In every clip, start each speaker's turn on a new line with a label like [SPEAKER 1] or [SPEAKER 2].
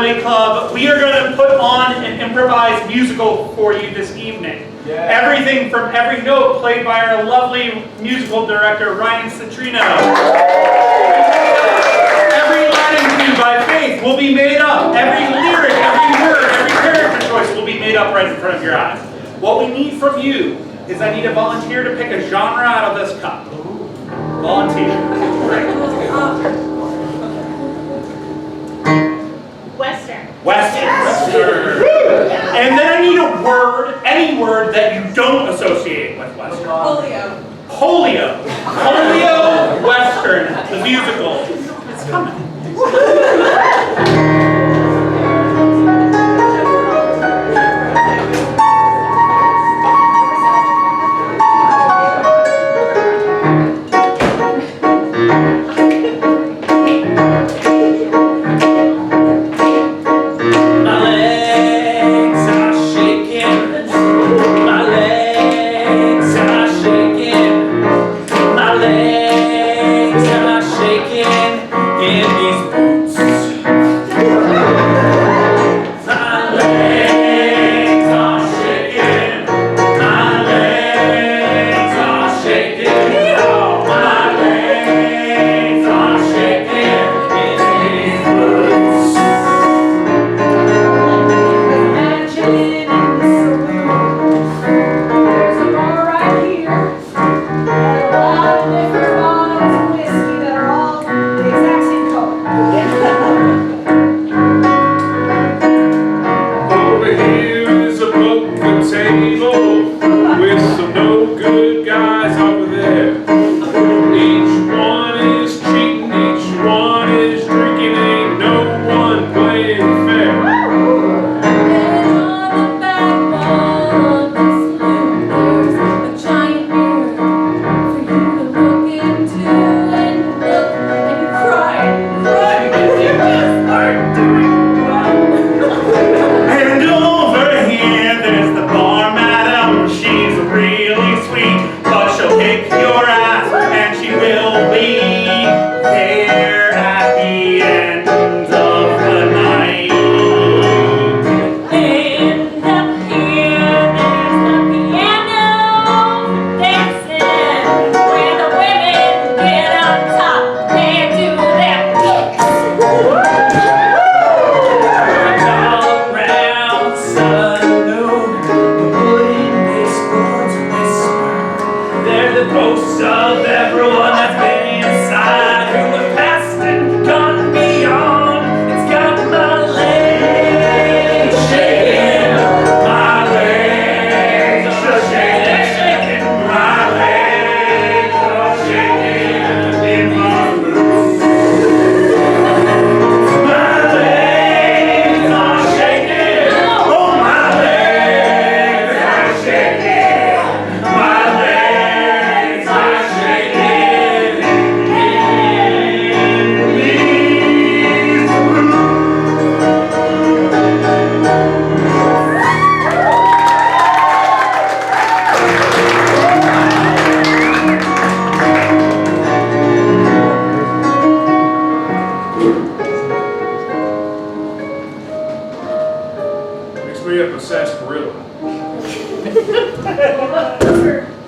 [SPEAKER 1] Comedy Club, we are going to put on an improvised musical for you this evening. Yeah. Everything from every note played by our lovely musical director, Ryan Citrino. Every line and cue by Faith will be made up. Every lyric, every word, every character choice will be made up right in front of your eyes. What we need from you is I need a volunteer to pick a genre out of this cup. Volunteer. Great.
[SPEAKER 2] Western.
[SPEAKER 1] Western. And then I need a word, any word that you don't associate with Western.
[SPEAKER 2] Polio.
[SPEAKER 1] Polio. Polio Western, the musical. It's coming.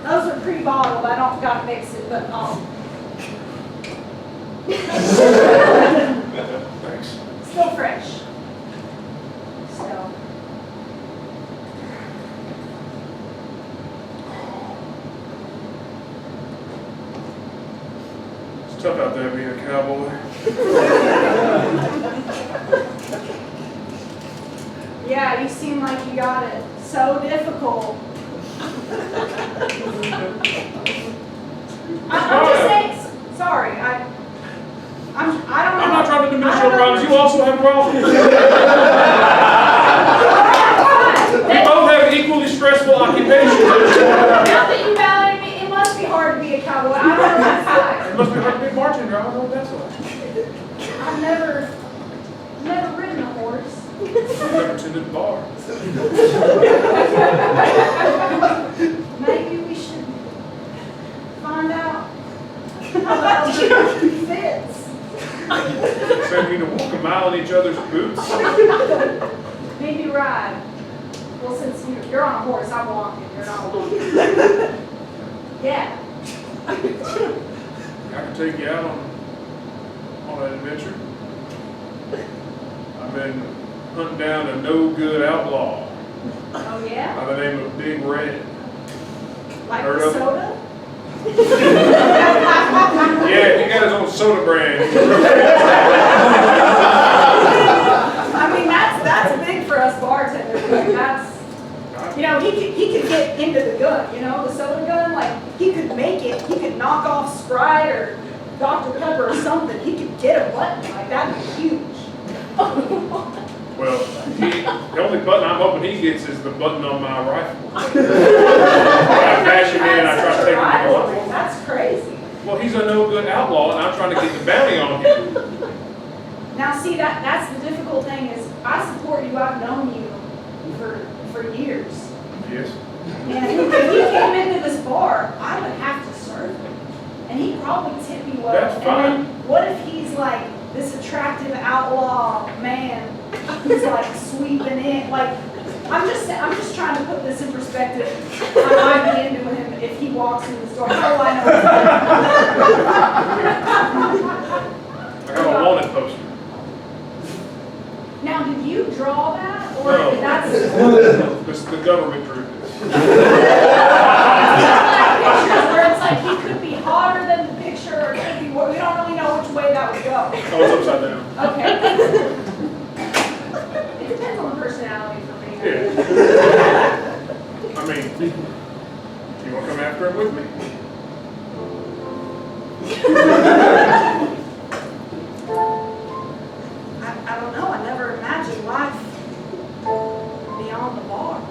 [SPEAKER 2] Those are pre-bottled. I don't got to mix it, but
[SPEAKER 3] Thanks.
[SPEAKER 2] still fresh. So.
[SPEAKER 3] It's tough out there being a cowboy.
[SPEAKER 2] Yeah, you seem like you got it so difficult. I'm just saying, sorry, I don't know.
[SPEAKER 3] I'm not trying to diminish your problems. You also have problems. We both have equally stressful occupations.
[SPEAKER 2] Now that you validate me, it must be hard to be a cowboy. I don't know what that's like.
[SPEAKER 3] It must be hard to be a bartender. I don't know what that's like.
[SPEAKER 2] I've never ridden a horse.
[SPEAKER 3] Never attended a bar.
[SPEAKER 2] Maybe we should find out how the elder fits.
[SPEAKER 3] Sounds expect me to walk a mile in each other's boots?
[SPEAKER 2] Maybe ride. Well, since you're on a horse, I'm walking. You're not walking. Yeah.
[SPEAKER 3] I can take you out on an adventure. I've been hunting down a no-good outlaw
[SPEAKER 2] Oh, yeah?
[SPEAKER 3] by the name of Big Red.
[SPEAKER 2] Like
[SPEAKER 3] Heard
[SPEAKER 2] the
[SPEAKER 3] of it?
[SPEAKER 2] soda?
[SPEAKER 3] Yeah, he got his own soda brand.
[SPEAKER 2] I mean, that's big for us bartenders. Like, that's, you know, he could get into the gun, you know, the soda gun. Like, he could make it, he could knock off Sprite or Dr. Pepper or something. He could get a button. Like, that'd be huge.
[SPEAKER 3] Well, the only button I'm hoping he gets is the button on my rifle. I bash him in, I try to take him to the life.
[SPEAKER 2] That's crazy.
[SPEAKER 3] Well, he's a no-good outlaw, and I'm trying to get the bounty on him.
[SPEAKER 2] Now, see, that's the difficult thing is I support you. I've known you for years.
[SPEAKER 3] Yes.
[SPEAKER 2] And if he came into this bar, I would have to serve him. And he'd probably tip me well.
[SPEAKER 3] That's fine.
[SPEAKER 2] And then what if he's like this attractive outlaw man who's like sweeping in? Like, I'm just trying to put this in perspective. I might be into him if he walks in the store. How do I know?
[SPEAKER 3] I got a wanted poster.
[SPEAKER 2] Now, did you draw that, or
[SPEAKER 3] No.
[SPEAKER 2] that's?
[SPEAKER 3] The government drew this.
[SPEAKER 2] Pictures where it's like he could be hotter than the picture, or it could be. We don't really know which way that would go.
[SPEAKER 3] Oh, it's upside down.
[SPEAKER 2] Okay. It depends on the personality for me.
[SPEAKER 3] Yeah. I mean, you want to come after him with me?
[SPEAKER 2] I don't know. I never imagined life beyond the bar.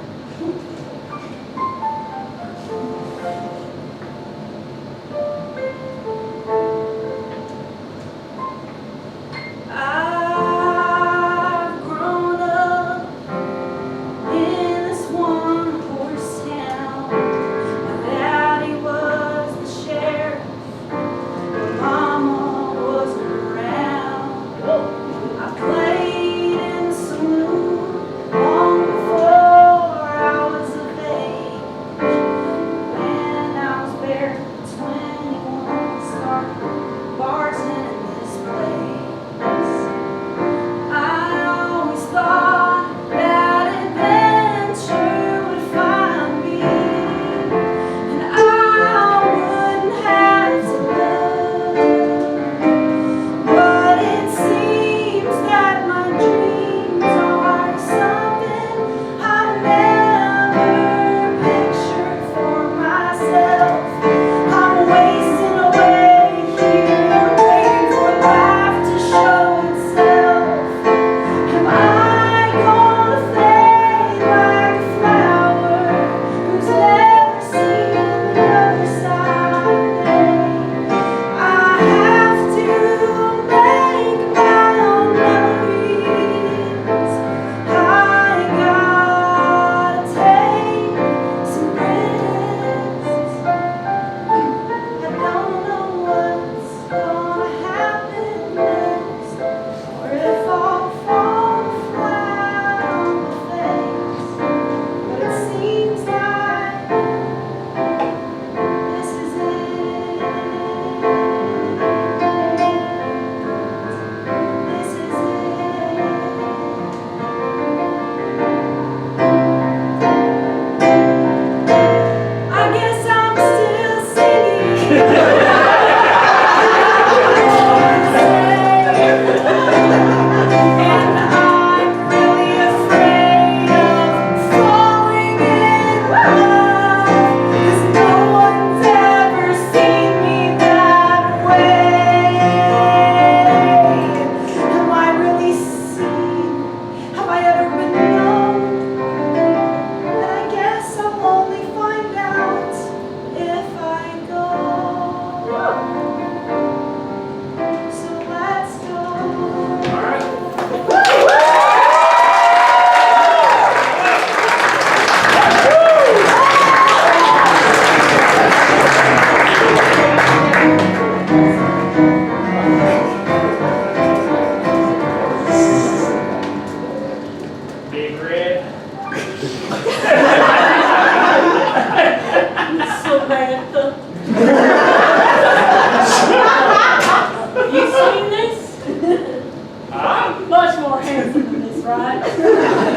[SPEAKER 4] more handsome than this, right?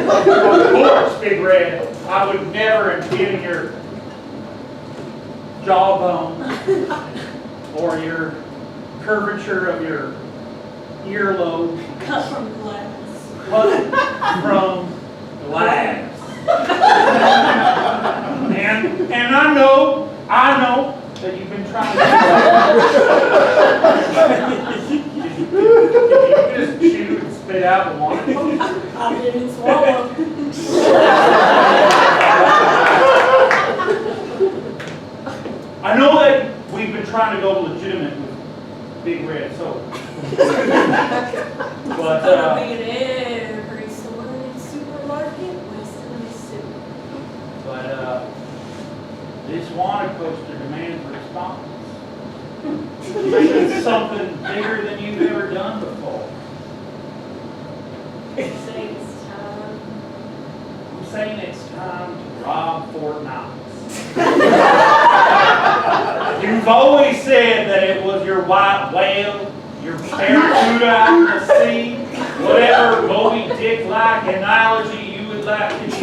[SPEAKER 1] Of course, Big Red. I would never impede in your jawbone or your curvature of your earlobe.
[SPEAKER 4] Cut from glass.
[SPEAKER 1] Cut from glass. And I know that you've been trying to Did you just chew and spit out the water?
[SPEAKER 4] I didn't swallow.
[SPEAKER 1] I know that we've been trying to go legitimate with Big Red Soda. But,
[SPEAKER 4] Gonna be in every store and supermarket west of Mississippi.
[SPEAKER 1] But this water coaster demands a response. It's something bigger than you've ever done before.
[SPEAKER 4] You say it's time.
[SPEAKER 1] I'm saying it's time to rob Fort Knox. You've always said that it was your white whale, your barracuda out in the sea, whatever Moby Dick-like analogy you would like to use. I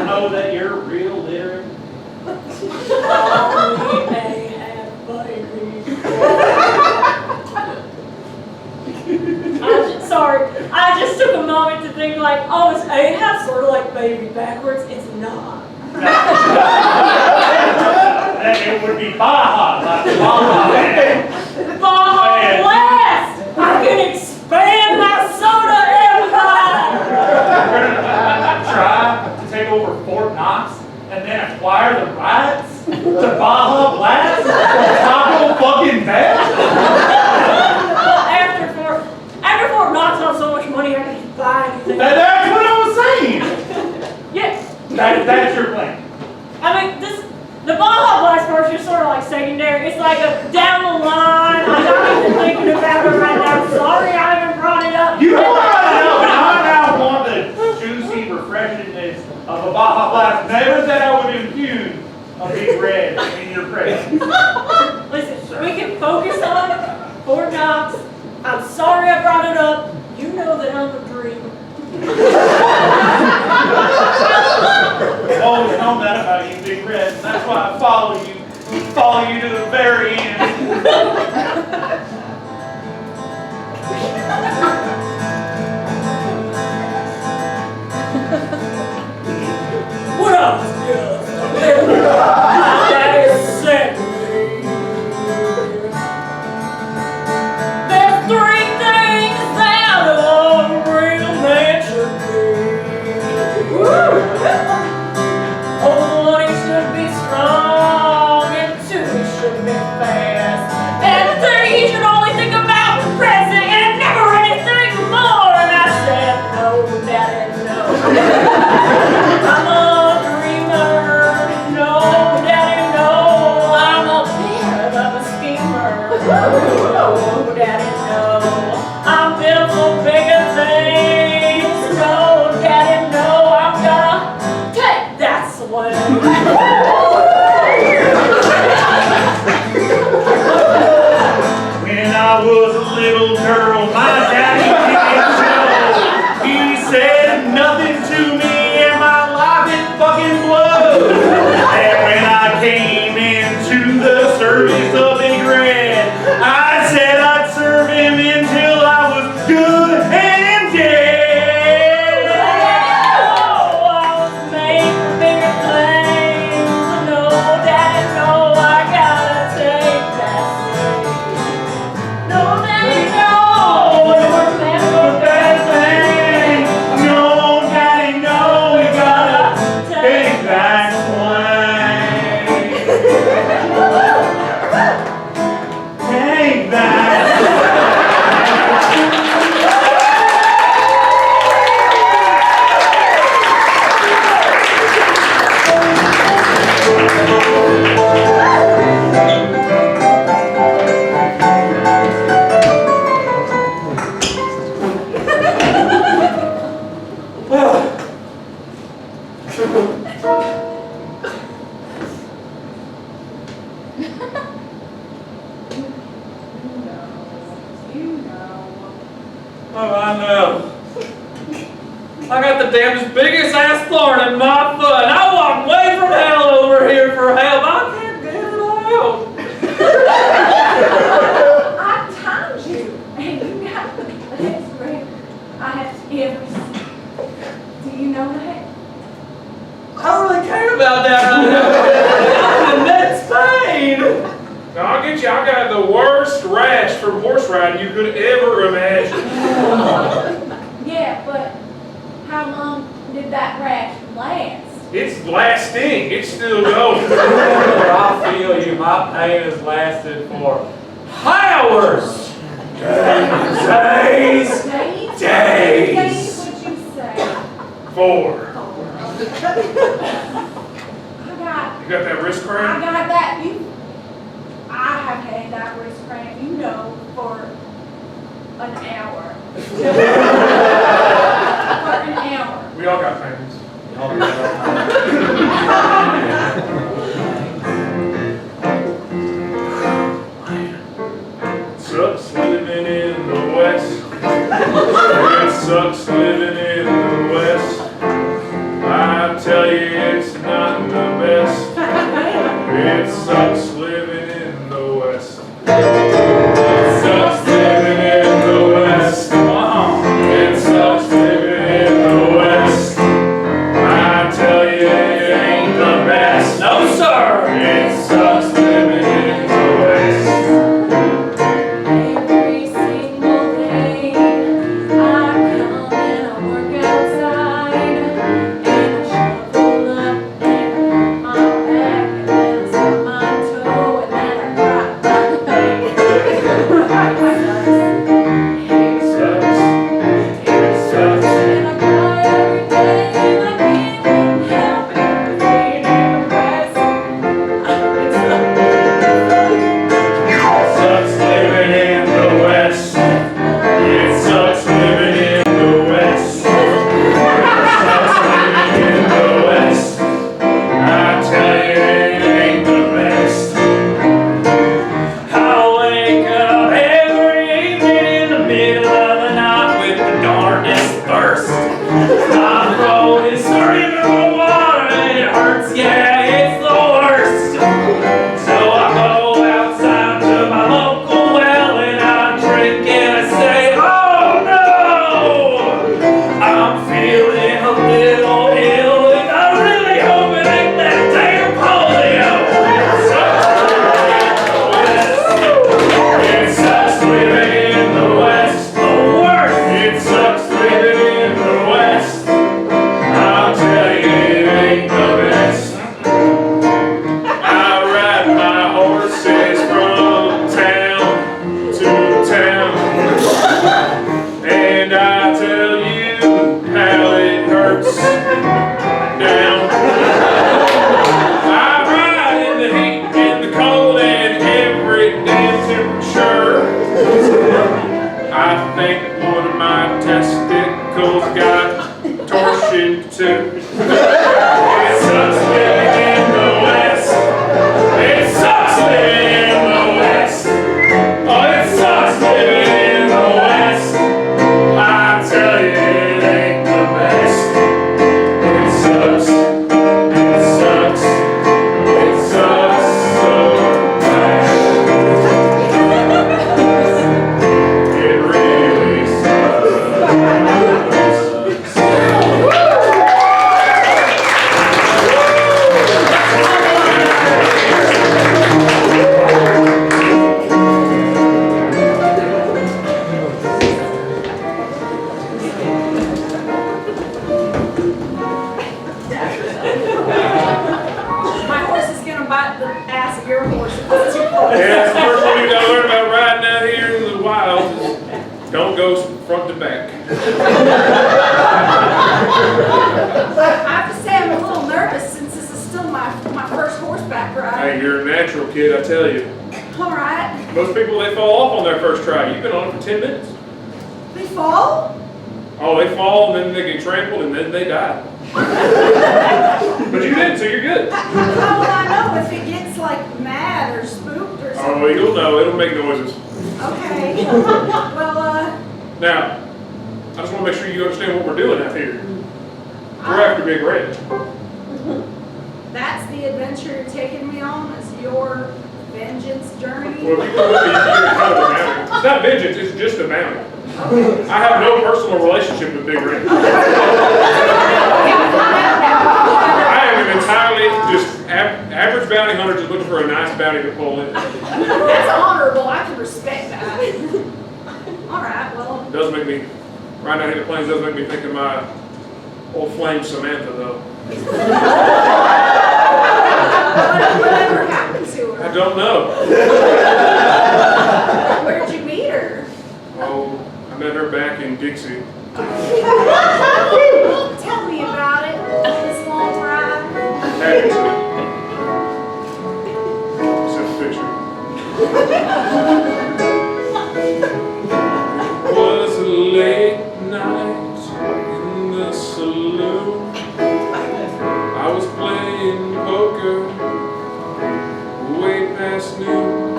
[SPEAKER 1] know that you're real literate.
[SPEAKER 4] Oh, we may have babies. Sorry, I just took a moment to think like, oh, it's Ahab, sort of like baby backwards. It's not.
[SPEAKER 1] Then it would be Baja, like Baja Man.
[SPEAKER 4] Baja Blast! I can expand my soda empire!
[SPEAKER 1] We're gonna try to take over Fort Knox and then acquire the rights to Baja Blast? Taco fucking Bell?
[SPEAKER 4] Well, after Fort Knox not so much money, I can just buy anything.
[SPEAKER 1] That's what I was saying!
[SPEAKER 4] Yes.
[SPEAKER 1] That's your plan.
[SPEAKER 4] I mean, the Baja Blast part's just sort of like secondary. It's like a down the line. I'm not even thinking about it right now. Sorry, I haven't brought it up.
[SPEAKER 1] You don't want to know, but I now want the juicy refreshingness of a Baja Blast. Never that I would infuse a Big Red in your presence.
[SPEAKER 4] Listen, we can focus on Fort Knox. I'm sorry I brought it up. You know that I'm a dreamer.
[SPEAKER 1] I've always known that about you, Big Red. That's why I follow you. Follow you to the very end.
[SPEAKER 4] What up, that is sick. There's three things that a real man should be. Oh, one, he should be strong, and two, he should be fast, and three, he should only think about the present and never anything more. And I said, no, Daddy, no. I'm a dreamer, no, Daddy, no. I'm a bit of a schemer, no, Daddy, no. I'm built for bigger things, no, Daddy, no. I'm gonna take that swing.
[SPEAKER 1] When I was a little girl, my daddy didn't know. He said nothing to me, and my life it fucking blew. And when I came into the service of Big Red, I said I'd serve him until I was good and dead.
[SPEAKER 4] Oh, I was made for bigger things. No, Daddy, no, I gotta take that swing. No, Daddy, no.
[SPEAKER 5] Oh, I know. I got the damnedest biggest ass thorn in my foot. And I walked way from hell over here for help. I can't get it out.
[SPEAKER 2] I timed you, and you got the best grade I have ever seen. Do you know that?
[SPEAKER 5] I don't really care about that right now. I'm in immense pain.
[SPEAKER 3] Now I'll get you, I got the worst rash from horse riding you could ever imagine.
[SPEAKER 4] Yeah, but how long did that rash last?
[SPEAKER 3] It's lasting, it's still going.
[SPEAKER 5] I feel you. My pain has lasted for hours. Days.
[SPEAKER 4] Days?
[SPEAKER 5] Days.
[SPEAKER 4] Days, would you say?
[SPEAKER 3] 4.
[SPEAKER 4] I got
[SPEAKER 3] You got that wrist cramp?
[SPEAKER 4] that, I have had that wrist cramp, for an hour. For an hour.
[SPEAKER 3] We all got pains. Sucks living in the West. It sucks living in the West. I tell you, it's not the best. It sucks living in the West. It sucks living in the West. It sucks living in the West. I tell you, it ain't the best.
[SPEAKER 5] No, sir.
[SPEAKER 3] It sucks living in the West.
[SPEAKER 4] Every single day, I come and I work outside, and I shovel up and my back, and then I stub my toe, and then I drop my leg.
[SPEAKER 3] It sucks. It sucks.
[SPEAKER 4] And I cry every day, and I can't help it, being impressed.
[SPEAKER 3] It sucks living in the West. It sucks living in the West. It sucks living in the West. I tell you, it ain't the best.
[SPEAKER 5] I wake up every evening in the middle of the night with the darndest thirst. My throat is screaming for water and it hurts, yeah, it's the worst. So I go outside to my local well and I drink and I say, oh no, I'm feeling a little ill and I really hope it ain't that damn polio.
[SPEAKER 3] It sucks living in the West.
[SPEAKER 5] The worst.
[SPEAKER 3] It sucks living in the West. I'll tell you, it ain't the best. I ride my horses from town to town, and I tell you how it hurts down. I ride in the heat and the cold and every damn temperature. I think one of my testicles got torsion too. It sucks living in the West. It sucks living in the West. Oh, it sucks living in the West. I tell you, it ain't the best. It sucks. It sucks. It sucks so bad. It really sucks.
[SPEAKER 2] My horse is gonna bite the ass of your horse. It's too close.
[SPEAKER 3] Yeah, that's the first thing you gotta learn about riding out here in the wild is don't go front to back.
[SPEAKER 2] I have to say I'm a little nervous since this is still my first horseback ride.
[SPEAKER 3] Hey, you're a natural kid, I tell you.
[SPEAKER 2] All right.
[SPEAKER 3] Most people, they fall off on their first try. You've been on it for 10 minutes.
[SPEAKER 2] They fall?
[SPEAKER 3] Oh, they fall and then they get trampled and then they die. But you didn't, so you're good.
[SPEAKER 2] How will I know if it gets like mad or spooked or something?
[SPEAKER 3] Oh, you'll know. It'll make noises.
[SPEAKER 2] Okay. Well,
[SPEAKER 3] Now, just want to make sure you understand what we're doing out here. We're after Big Red.
[SPEAKER 2] That's the adventure you're taking me on, is your vengeance journey?
[SPEAKER 3] Well, if you come with me, you can kind of a bounty. It's not vengeance, it's just a bounty. I have no personal relationship with Big Red. I am an entirely just average bounty hunter just looking for a nice bounty to pull in.
[SPEAKER 2] That's honorable, I can respect that. All right, well.
[SPEAKER 3] It does make me, right now in the plains, does make me think of my old flame Samantha, though.
[SPEAKER 2] Whatever happened to her?
[SPEAKER 3] I don't know.
[SPEAKER 2] Where'd you meet her?
[SPEAKER 3] Oh, I met her back in Dixie.
[SPEAKER 2] Tell me about it, this long ride.
[SPEAKER 3] Happy to. Send a picture. It was a late night in the saloon. I was playing poker way past noon.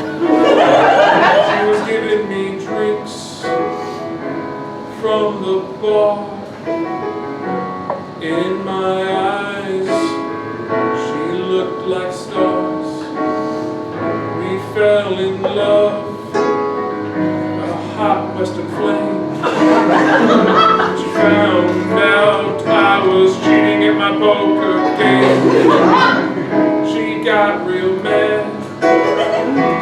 [SPEAKER 3] She was giving me drinks from the bar. In my eyes, she looked like stars. We fell in love, a hot western flame. She found out I was cheating at my poker game. She got real mad,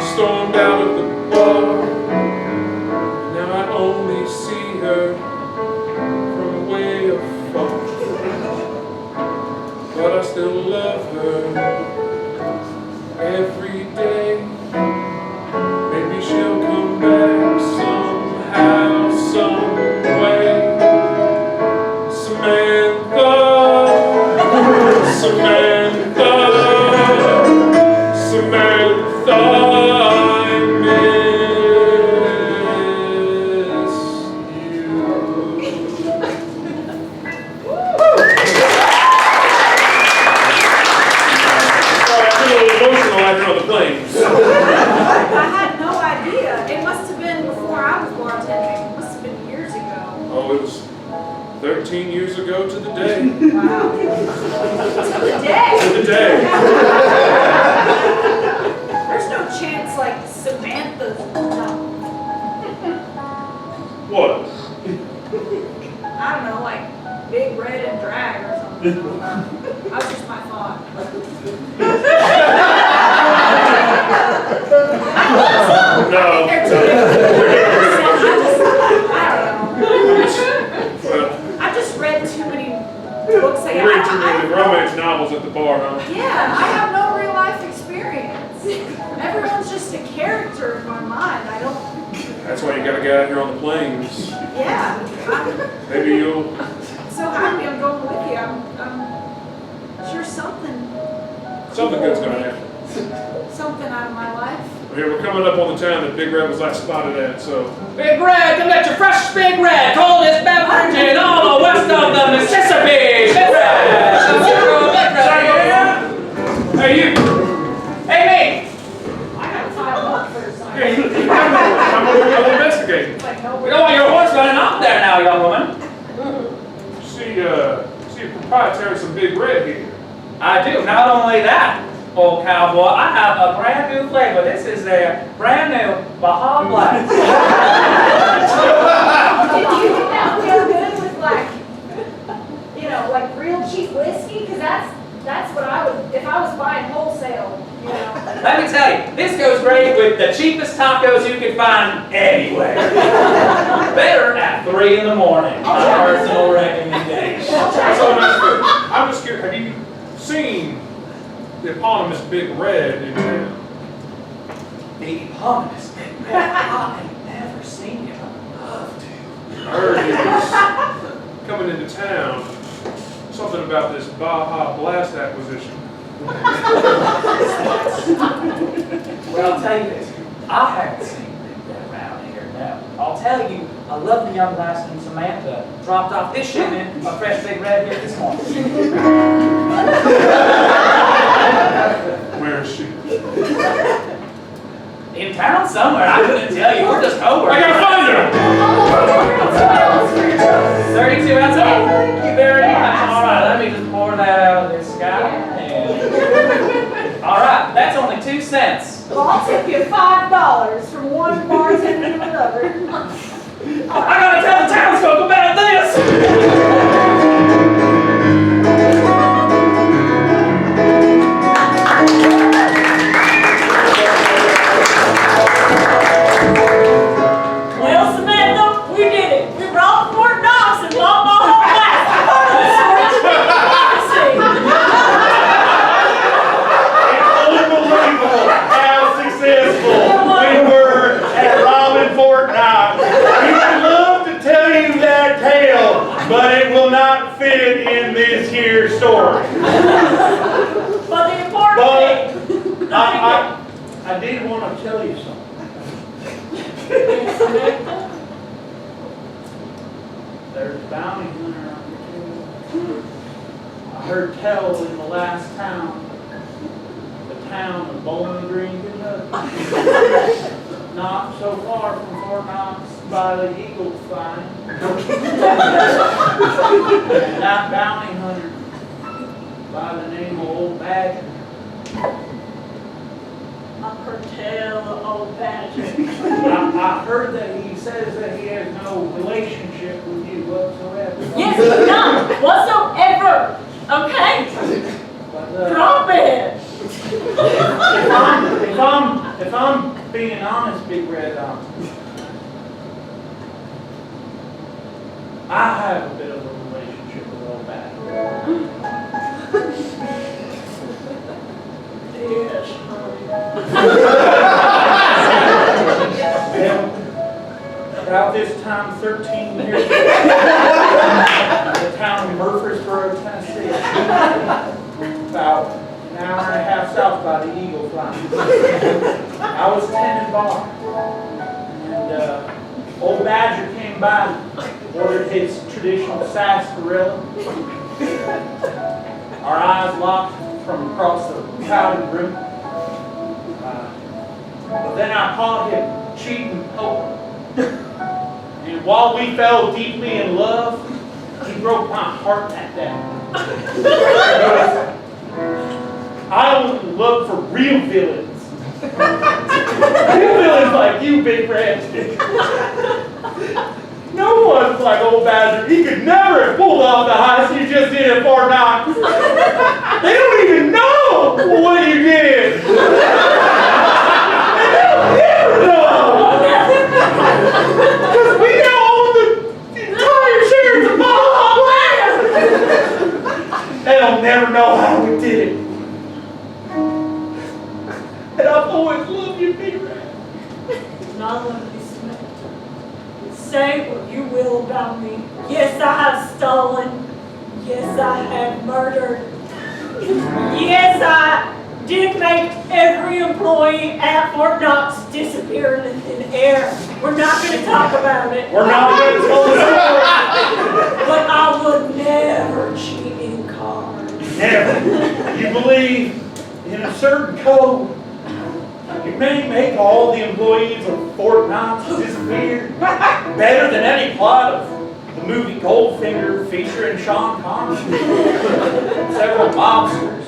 [SPEAKER 3] stormed out of the bar. Now I only see her from way afar. But I still love her every day. Maybe she'll come back somehow, some way. Samantha, Samantha, Samantha, I miss you. Emotional after on the planes.
[SPEAKER 2] I had no idea. It must have been before I was bartending. It must have been years ago.
[SPEAKER 3] Oh, it was 13 years ago to the day.
[SPEAKER 2] Wow. To the day.
[SPEAKER 3] To the day.
[SPEAKER 2] There's no chance like Samantha's.
[SPEAKER 3] What?
[SPEAKER 2] I don't know, like Big Red and Drag or something. That was just my thought.
[SPEAKER 3] No.
[SPEAKER 2] They're too I don't know. I've just read too many books. Like,
[SPEAKER 3] You read too many romance novels at the bar, huh?
[SPEAKER 2] Yeah, I have no real life experience. Everyone's just a character in my mind. I don't.
[SPEAKER 3] That's why you gotta get out here on the plains.
[SPEAKER 2] Yeah,
[SPEAKER 3] Maybe you'll.
[SPEAKER 2] I'm so happy I'm going with you. I'm sure something
[SPEAKER 3] Something good's gonna happen.
[SPEAKER 2] something out of my life.
[SPEAKER 3] Here, we're coming up on the town that Big Red was last spotted at, so.
[SPEAKER 5] Big Red, come get your fresh Big Red, coldest beverage in all the west of the Mississippi. Big Red, Big Red.
[SPEAKER 3] Hey, you!
[SPEAKER 5] Hey, me.
[SPEAKER 2] I gotta tie him up first.
[SPEAKER 3] Hey, you come over. I'm over here to investigate.
[SPEAKER 2] Like,
[SPEAKER 5] You don't want your horse running off there now, young woman.
[SPEAKER 3] See a proprietary of some Big Red here.
[SPEAKER 5] I do. Not only that, old cowboy, I have a brand new flavor. This is a brand new Baja Blast.
[SPEAKER 2] Did you think that would go good with like, like real cheap whiskey? Because that's what I would, if I was buying wholesale,
[SPEAKER 5] Let me tell you, this goes great with the cheapest tacos you can find anywhere. Better at 3 in the morning. My personal recommendation.
[SPEAKER 3] So that's good. I'm just curious, have you seen the eponymous Big Red in town?
[SPEAKER 5] The eponymous Big Red. I ain't never seen him. I'd love to.
[SPEAKER 3] I heard he was coming into town. Something about this Baja Blast acquisition.
[SPEAKER 5] Well, I'll tell you this. I haven't seen Big Red around here now. I'll tell you, a lovely young lass named Samantha dropped off this shipment of fresh Big Red here this morning.
[SPEAKER 3] Where is she?
[SPEAKER 5] In town somewhere. I couldn't tell you. We're just over.
[SPEAKER 3] I gotta find her!
[SPEAKER 2] Oh,
[SPEAKER 1] not fit in this here store.
[SPEAKER 4] But the important thing.
[SPEAKER 1] I did want to tell you something. There's a bounty hunter on the table. I heard tell in the last town, the town of Bowling Green, Kentucky. Not so far from Fort Knox by the Eagle flying. And that bounty hunter by the name of Old Badger.
[SPEAKER 4] I heard tell of old Badger.
[SPEAKER 1] I heard that he says that he has no relationship with you whatsoever.
[SPEAKER 4] Yes, none whatsoever. Okay,
[SPEAKER 1] But,
[SPEAKER 4] drop it.
[SPEAKER 1] if I'm being honest, Big Red, I have a bit of a relationship with Old Badger.
[SPEAKER 4] Yes.
[SPEAKER 1] About this time, 13 years ago, the town of Murfreesboro, Tennessee, about an hour and a half south by the Eagle Fly. I was tending bar, and Old Badger came by, ordered his traditional sarsaparilla. Our eyes locked from across the crowded room. But then I caught him cheating poker. And while we fell deeply in love, he broke my heart at that. I only look for real villains. Real villains like you, Big Red. No one's like Old Badger. He could never have pulled off the heist you just did at Fort Knox. They don't even know what you did. Because we now own the entire shares of Baja Land. They'll never know how we did it. And I've always loved you, Big Red.
[SPEAKER 4] Not let me smell. Say what you will about me. Yes, I have stolen. Yes, I have murdered. Yes, I did make every employee at Fort Knox disappear in thin air. We're not going to talk about it.
[SPEAKER 1] We're not going to tell the story.
[SPEAKER 4] But I would never cheat in cards.
[SPEAKER 1] Never. You believe in a certain code. You may make all the employees of Fort Knox disappear better than any plot of the movie Goldfinger featuring Sean Connery. Several mobsters.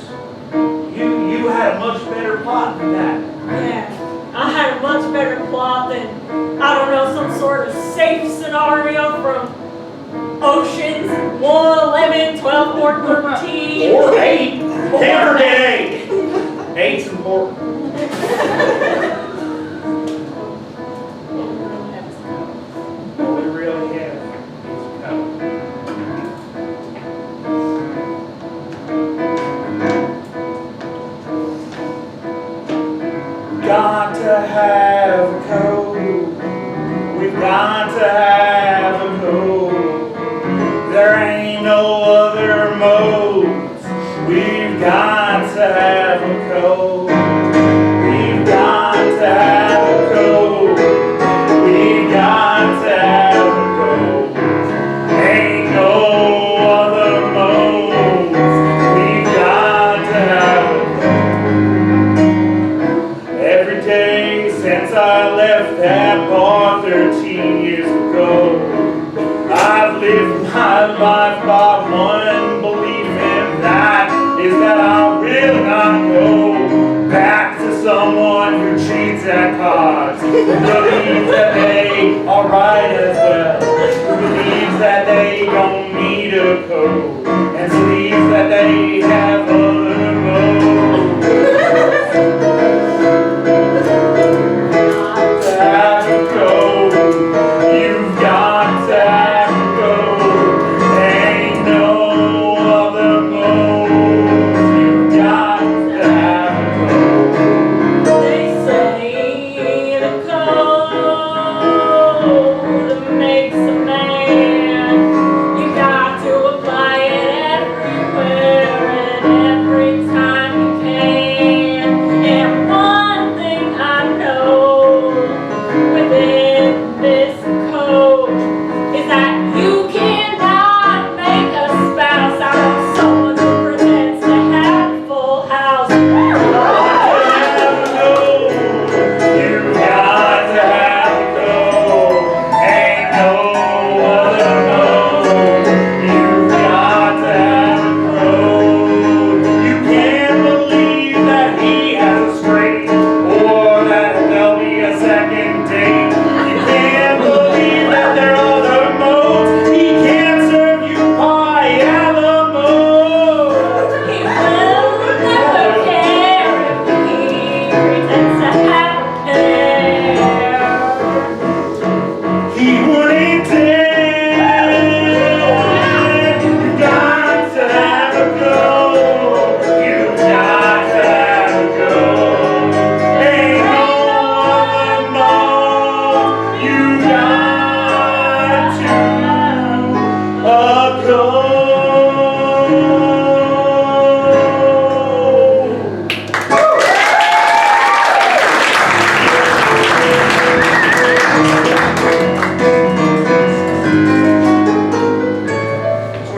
[SPEAKER 1] You had a much better plot than that.
[SPEAKER 4] Yeah, I had a much better plot than, I don't know, some sort of safe scenario from Oceans 1, 11, 12, 14, 13.
[SPEAKER 1] Or 8. Can't forget 8. 8's important. Oh, we really have. Got to have a code. We've got to have a code. There ain't no other modes. We've got to have a code. We've got to have a code. We've got to have a code. Ain't no other modes. We've got to have a code. Every day since I left that bar 13 years ago, I've lived my life by one belief, and that is that I will not go back to someone who cheats at cards, who believes that they are right as well, who believes that they don't need a code, and believes that they have other modes. Have a code. You've got to have a code. Ain't no other modes. You've got to have a code.
[SPEAKER 4] They say the code makes a man. You got to apply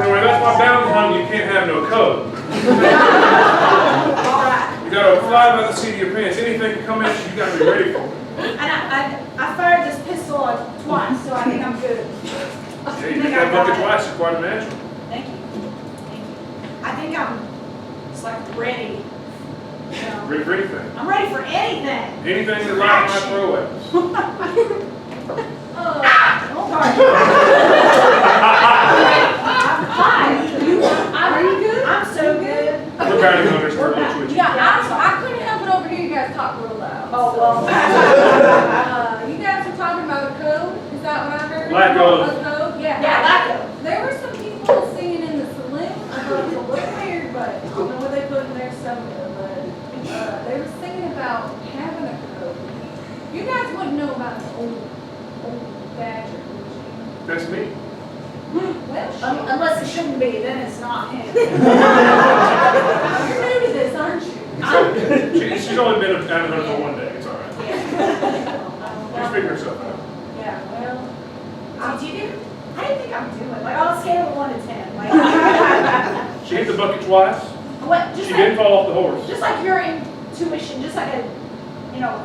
[SPEAKER 3] anyway, that's my bounty hunt. You can't have no code.
[SPEAKER 2] All right.
[SPEAKER 3] You gotta fly by the seat of your pants. Anything can come at you, you gotta be ready for it.
[SPEAKER 2] And I fired this pistol twice, so I think I'm good.
[SPEAKER 3] Yeah, you did that bucket twice, it's quite a natural.
[SPEAKER 2] Thank you. Thank you. I think I'm just like ready. You know,
[SPEAKER 3] Ready for anything.
[SPEAKER 2] I'm ready for anything.
[SPEAKER 3] Anything that life might throw at us.
[SPEAKER 2] Oh, sorry. Hi. Are you good? I'm so good.
[SPEAKER 3] We're bounty hunters, we're a little twitchy.
[SPEAKER 4] Yeah, I couldn't help it over here. You guys talk real loud.
[SPEAKER 2] Oh, well.
[SPEAKER 4] You guys are talking about a code? Is that what I heard?
[SPEAKER 3] Lack of.
[SPEAKER 4] A code? Yeah.
[SPEAKER 2] Yeah, lack of.
[SPEAKER 4] There were some people singing in the saloon. I thought it was a little weird, but I don't know what they put in their soda, but they were singing about having a code. You guys wouldn't know about the old badger, would you?
[SPEAKER 3] That's me.
[SPEAKER 4] Well, shit.
[SPEAKER 2] Unless it shouldn't be, then it's not him.
[SPEAKER 4] You're new to this, aren't you?
[SPEAKER 3] She's only been a bounty hunter for one day, it's all right. She's figuring herself out.
[SPEAKER 4] Yeah, well,
[SPEAKER 2] Did you do? I didn't think I'm doing. Like on a scale of 1 to 10. Like,
[SPEAKER 3] She hit the bucket twice.
[SPEAKER 2] what? Just
[SPEAKER 3] She
[SPEAKER 2] like,
[SPEAKER 3] didn't fall off the horse.
[SPEAKER 2] just like your intuition, just like a,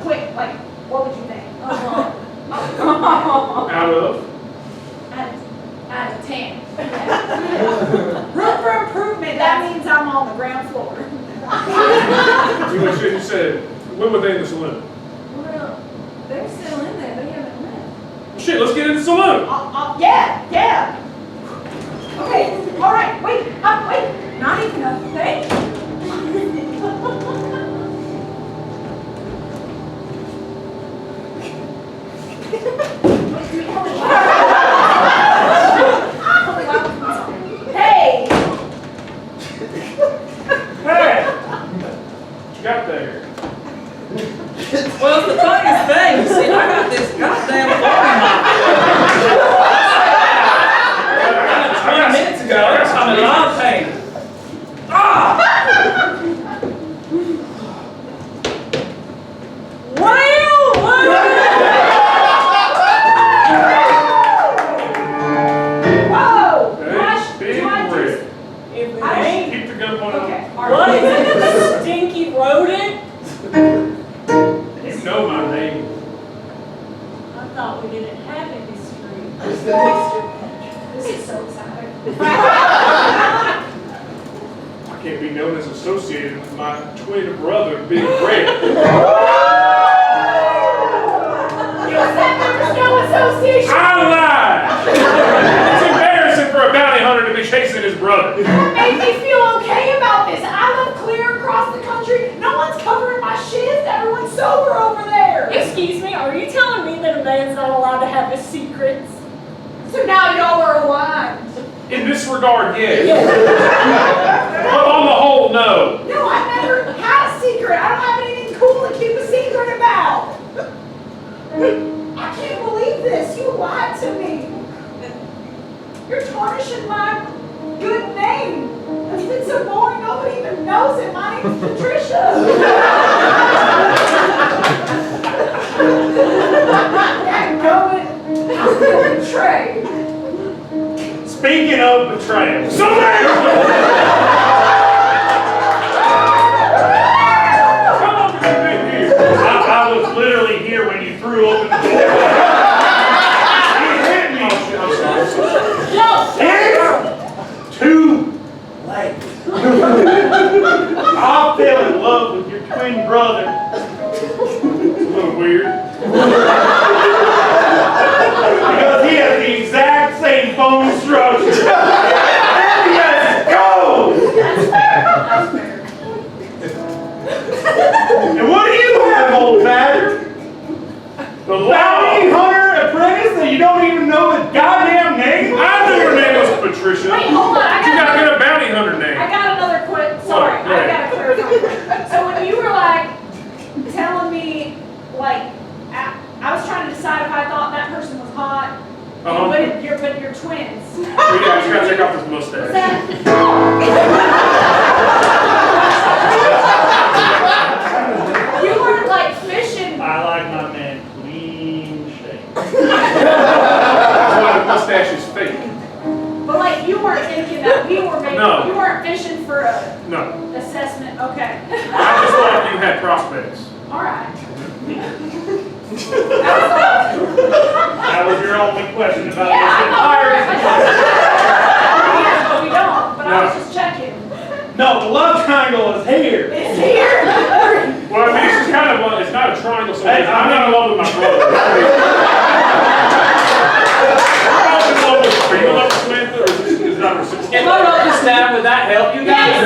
[SPEAKER 2] quick, like, what would you think?
[SPEAKER 3] Out of.
[SPEAKER 2] Out of 10. Room for improvement. That means I'm on the ground floor.
[SPEAKER 3] You said, when were they in the saloon?
[SPEAKER 4] well, they're still in there. They haven't left.
[SPEAKER 3] Shit, let's get in the saloon.
[SPEAKER 2] Yeah. Okay. All right. Wait. Not even a thing. Hey.
[SPEAKER 3] Hey! What you got there?
[SPEAKER 5] Well, it's the funniest thing. You see, I got this goddamn phone 20 minutes ago. I'm in love pain. Ah!
[SPEAKER 2] Whoa.
[SPEAKER 3] Hey, big red.
[SPEAKER 4] If it
[SPEAKER 2] I-
[SPEAKER 4] ain't,
[SPEAKER 3] Keep the gun pointed
[SPEAKER 2] Okay.
[SPEAKER 3] on.
[SPEAKER 2] All
[SPEAKER 4] what
[SPEAKER 2] right.
[SPEAKER 4] is it? Stinky rodent?
[SPEAKER 3] You know my name.
[SPEAKER 4] I thought we didn't have any street.
[SPEAKER 2] This is so exciting.
[SPEAKER 3] I can't be known as associated with my twin brother, Big Red.
[SPEAKER 2] You said there was no association.
[SPEAKER 3] I lied! It's embarrassing for a bounty hunter to be chasing his brother.
[SPEAKER 2] That made me feel okay about this. I live clear across the country. No one's covering my shift. Everyone's sober over there.
[SPEAKER 4] Excuse me, are you telling me that a man's not allowed to have his secrets?
[SPEAKER 2] So now y'all are aligned.
[SPEAKER 3] In this regard, yes. But on the whole, no.
[SPEAKER 2] No, I've never had a secret. I don't have anything cool to keep a secret about. I can't believe this. You lied to me. You're tarnishing my good name. It's been so boring, nobody even knows it. My name's Patricia. I'm feeling betrayed.
[SPEAKER 1] Speaking of betrayal,
[SPEAKER 3] So there! How long have you been here?
[SPEAKER 1] I was literally here when you threw open the door. You hit me.
[SPEAKER 3] I'm sorry.
[SPEAKER 1] It's too late. I fell in love with your twin brother.
[SPEAKER 3] It's a little weird.
[SPEAKER 1] Because he has the exact same bone structure. Let's go! And what do you have, old badger?
[SPEAKER 3] The law.
[SPEAKER 1] Bounty hunter apprentice that you don't even know the goddamn name?
[SPEAKER 3] I knew her name was Patricia.
[SPEAKER 2] Wait, hold on.
[SPEAKER 3] You gotta get a bounty hunter name.
[SPEAKER 2] I got another quick. Sorry,
[SPEAKER 3] Go ahead.
[SPEAKER 2] I got to clarify. So when you were like telling me, like, I was trying to decide if I thought that person was hot, but you're twins.
[SPEAKER 3] Yeah, just gotta take off his mustache.
[SPEAKER 2] You weren't like fishing.
[SPEAKER 1] I like my man clean shaved.
[SPEAKER 3] That's why the mustache is fake.
[SPEAKER 2] But like you weren't thinking that we were making.
[SPEAKER 3] No.
[SPEAKER 2] You weren't fishing for a
[SPEAKER 3] No.
[SPEAKER 2] assessment. Okay.
[SPEAKER 3] I just thought you had prospects.
[SPEAKER 2] All right.
[SPEAKER 1] That was your only question about
[SPEAKER 2] Yeah,
[SPEAKER 1] this
[SPEAKER 2] I
[SPEAKER 1] entire
[SPEAKER 2] Yes, but we don't. But I was just checking.
[SPEAKER 1] No, the love triangle is here.
[SPEAKER 2] It's here.
[SPEAKER 3] Well, I mean, it's just kind of it's not a triangle, so
[SPEAKER 1] Hey,
[SPEAKER 3] I'm not in love with my brother. I'm not in love with Are you in love with Samantha, or is it not reciprocal?
[SPEAKER 5] If I wrote this down, would that help you guys?
[SPEAKER 2] Yes.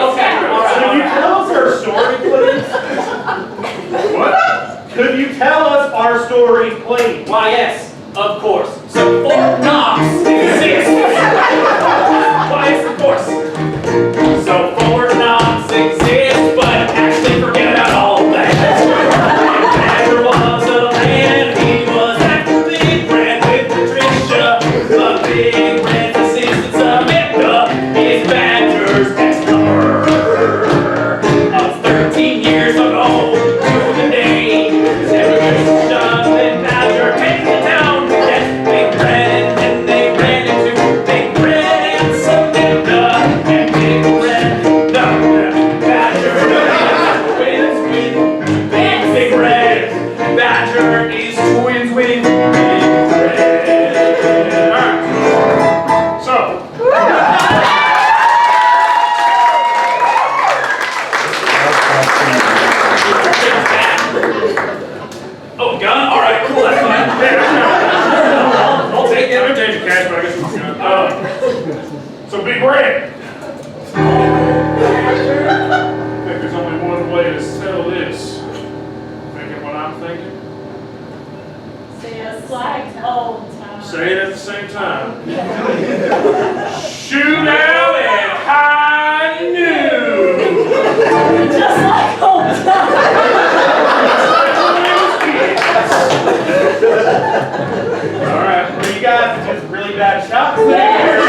[SPEAKER 5] Okay, all
[SPEAKER 1] Could you
[SPEAKER 5] right.
[SPEAKER 1] tell us our story, please?
[SPEAKER 3] What?
[SPEAKER 1] Could you tell us our story, please?
[SPEAKER 5] Why, yes, of course. So Fort Knox exists. Why, yes, of course. So Fort Knox exists, but actually forget about all of that. There was a man, he was after big friend with Patricia. A big friend assistant Samantha, his badger's next number. Of 13 years ago to the day. Then Badger came to town. Yes, they ran and they ran into Big Red and Samantha. And Big Red, the Badger is twins with Big Red. Badger is twins with Big Red.
[SPEAKER 3] Alright. So,
[SPEAKER 5] Oh, gun? Alright, cool, that's fine. I'll take
[SPEAKER 3] I'm
[SPEAKER 5] it.
[SPEAKER 3] gonna change the cash, but I guess it's good. So Big Red. I think there's only one way to settle this. Thinking what I'm thinking?
[SPEAKER 4] It's like old times.
[SPEAKER 3] Say it at the same time. Shoot out at high noon.
[SPEAKER 4] Just like old times.
[SPEAKER 3] Alright.
[SPEAKER 1] Were you guys just really bad shots there?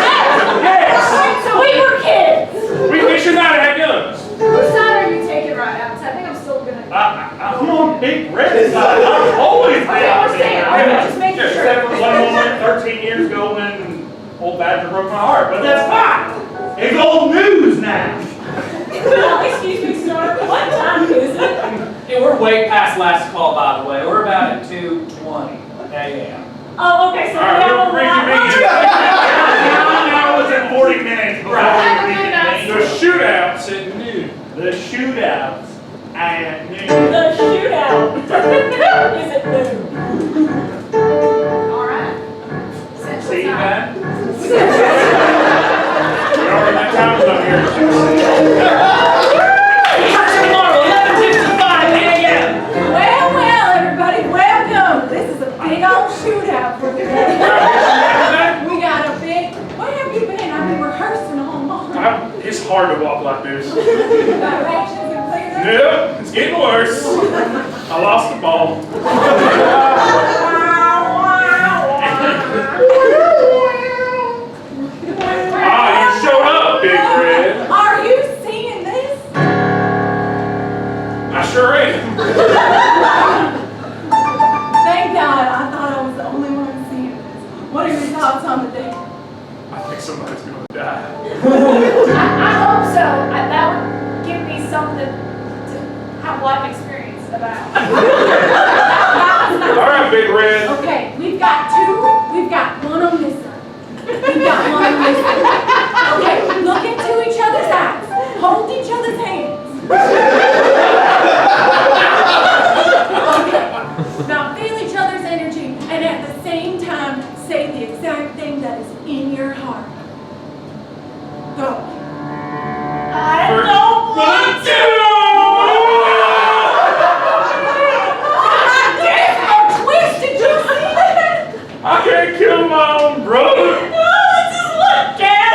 [SPEAKER 4] Yes. So we were kids.
[SPEAKER 3] We should not have had guns.
[SPEAKER 2] Whose side are you taking right now? 'Cause I think I'm still gonna.
[SPEAKER 1] I'm on Big Red side. I'm always
[SPEAKER 2] Okay, we're staying. All right, just making sure.
[SPEAKER 1] Except for one moment 13 years ago when old Badger broke my heart, but that's fine. It's old news now.
[SPEAKER 4] Excuse me, sir. What time is it?
[SPEAKER 5] Yeah, we're way past last call, by the way. We're about at 2:20 a.m.
[SPEAKER 4] Oh, okay, so we
[SPEAKER 3] Alright,
[SPEAKER 4] have a
[SPEAKER 3] we'll reconvene.
[SPEAKER 1] Now it's at 40 minutes before
[SPEAKER 2] Have a
[SPEAKER 1] we
[SPEAKER 2] good night.
[SPEAKER 3] The
[SPEAKER 1] reconvene.
[SPEAKER 3] shootouts at noon.
[SPEAKER 1] The shootouts at noon.
[SPEAKER 4] The shootout. Is it new?
[SPEAKER 2] All right. Central
[SPEAKER 1] See
[SPEAKER 2] time.
[SPEAKER 1] that?
[SPEAKER 3] We already got times up here.
[SPEAKER 5] Tomorrow, 11:55 a.m.
[SPEAKER 2] Well, everybody, welcome. This is a big old shootout for today. We got a big. Where have you been? I've been rehearsing all morning.
[SPEAKER 3] It's hard to walk like this.
[SPEAKER 2] Directions and clear.
[SPEAKER 3] Nope, it's getting worse. I lost the ball. Ah, you showed up, Big Red.
[SPEAKER 2] Are you seeing this?
[SPEAKER 3] I sure am.
[SPEAKER 2] Thank God. I thought I was the only one seeing this. What are your thoughts on the day?
[SPEAKER 3] I think somebody's gonna die.
[SPEAKER 2] I hope so. That would give me something to have life experience about.
[SPEAKER 3] All right, Big Red.
[SPEAKER 2] Okay, we've got two. We've got one on this side. We've got one on this side. Okay, look into each other's eyes. Hold each other's hands. Okay, now feel each other's energy and at the same time say the exact thing that is in your heart. Go.
[SPEAKER 4] I don't want to.
[SPEAKER 2] Twist, did you see that?
[SPEAKER 3] I can't kill my own brother.
[SPEAKER 4] No, just look at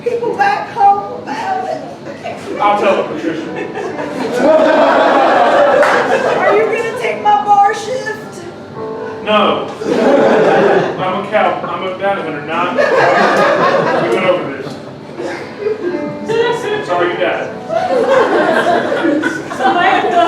[SPEAKER 2] people back home about it.
[SPEAKER 3] I'll tell her, Patricia.
[SPEAKER 2] Are you gonna take my bar shift?
[SPEAKER 3] No. I'm a cow. I'm a bounty hunter, not. We went over this. Sorry you died.
[SPEAKER 4] Samantha,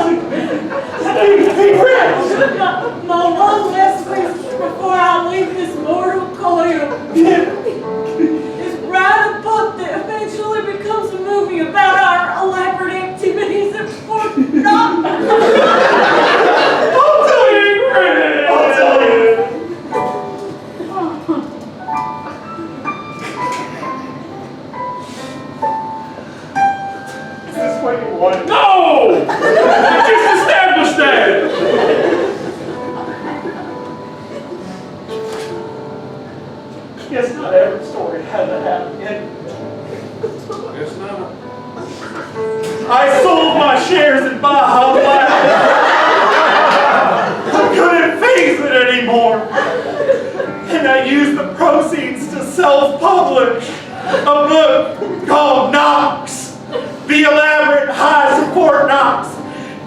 [SPEAKER 4] my one last wish before I leave this mortal coil is write a book that eventually becomes a movie about our elaborate activities at Fort Knox.
[SPEAKER 3] I'll tell you, Greg. I'll tell you. Is this what you wanted? No! You just established that!
[SPEAKER 5] Guess not every story had a happy ending.
[SPEAKER 3] Guess not.
[SPEAKER 5] I sold my shares in Baja Blast. I couldn't face it anymore. And I used the proceeds to self-publish a book called Knox, the elaborate High Support Knox.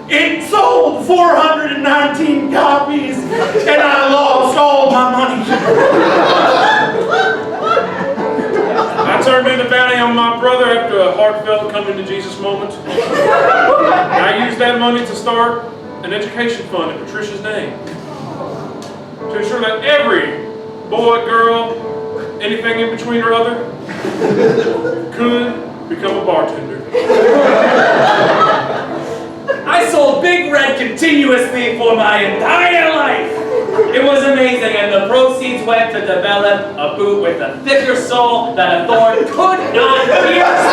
[SPEAKER 5] It sold 419 copies, and I lost all my money.
[SPEAKER 3] I turned in the bounty on my brother after a heartfelt coming to Jesus moment. And I used that money to start an education fund in Patricia's name. To ensure that every boy, girl, anything in between or other, could become a bartender.
[SPEAKER 5] I sold Big Red continuously for my entire life. It was amazing, and the proceeds went to develop a boot with a thicker sole that a thorn could not pierce.